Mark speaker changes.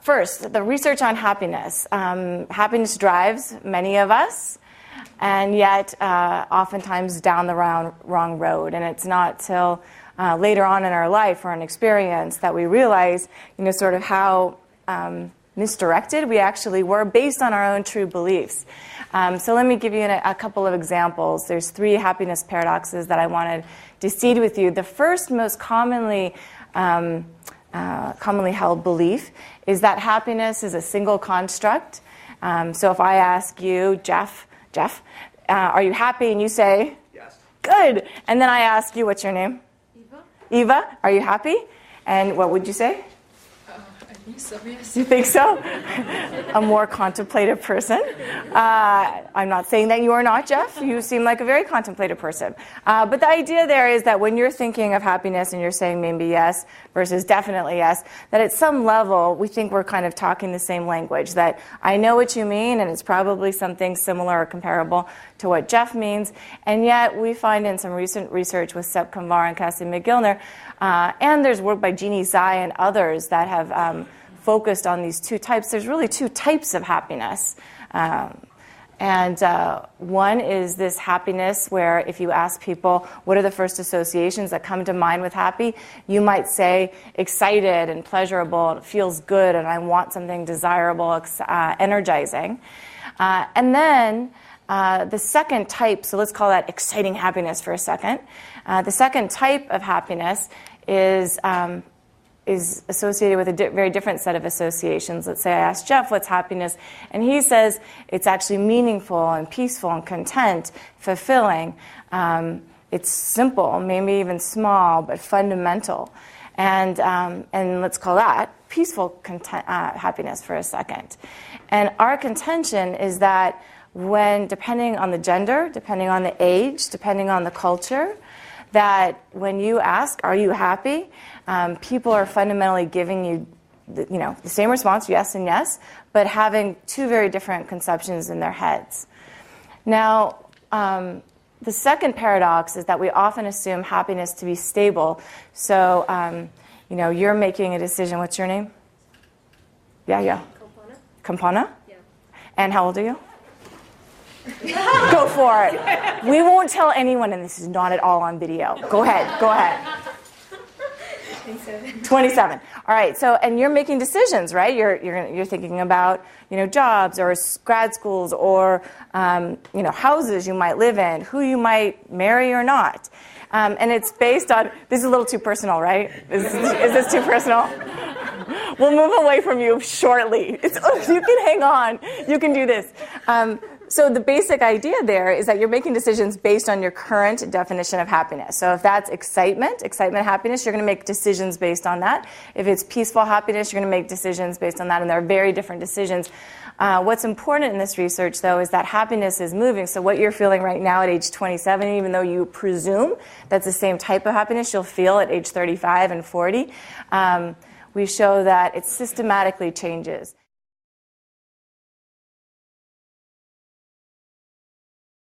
Speaker 1: First, the research on happiness. Happiness drives many of us, and yet oftentimes down the wrong road. And it's not till later on in our life or an experience that we realize, sort of how misdirected we actually were based on our own true beliefs. So let me give you a couple of examples. There's 3 happiness paradoxes that I wanted to seed with you. The first, most commonly held belief is that happiness is a single construct. So if I ask you, Jeff, are you happy? And you say,
Speaker 2: yes.
Speaker 1: Good. And then I ask you, what's your name? Eva, are you happy? And what would you say?
Speaker 3: I think so, yes.
Speaker 1: You think so? A more contemplative person. I'm not saying that you are not, Jeff. You seem like a very contemplative person. But the idea there is that when you're thinking of happiness and you're saying maybe yes versus definitely yes, that at some level we think we're kind of talking the same language, that I know what you mean and it's probably something similar or comparable to what Jeff means. And yet we find in some recent research with Sepp Kamvar and Cassie McGillner, and there's work by Jeannie Zai and others that have focused on these 2 types. There's really 2 types of happiness. And one is this happiness where if you ask people, what are the first associations that come to mind with happy? You might say excited and pleasurable, and it feels good, and I want something desirable, energizing. And then the second type, so let's call that exciting happiness for a second. The second type of happiness is associated with a very different set of associations. Let's say I ask Jeff, what's happiness? And he says it's actually meaningful and peaceful and content, fulfilling. It's simple, maybe even small, but fundamental. And let's call that peaceful happiness for a second. And our contention is that when, depending on the gender, depending on the age, depending on the culture, that when you ask, are you happy? People are fundamentally giving you, the same response, yes and yes, but having 2 very different conceptions in their heads. Now, the second paradox is that we often assume happiness to be stable. So, you're making a decision. What's your name? Yeah. Campana?
Speaker 3: Yeah.
Speaker 1: And how old are you? Go for it. We won't tell anyone, and this is not at all on video. Go ahead. 27. All right. So, and you're making decisions, right? You're thinking about jobs or grad schools or houses you might live in, who you might marry or not, and it's based on. This is a little too personal, right? Is this too personal? We'll move away from you shortly. You can hang on. You can do this. So the basic idea there is that you're making decisions based on your current definition of happiness. So if that's excitement, happiness, you're going to make decisions based on that. If it's peaceful happiness, you're going to make decisions based on that, and there are very different decisions. What's important in this research, though, is that happiness is moving. So what you're feeling right now at age 27, even though you presume that's the same type of happiness you'll feel at age 35 and 40, we show that it systematically changes.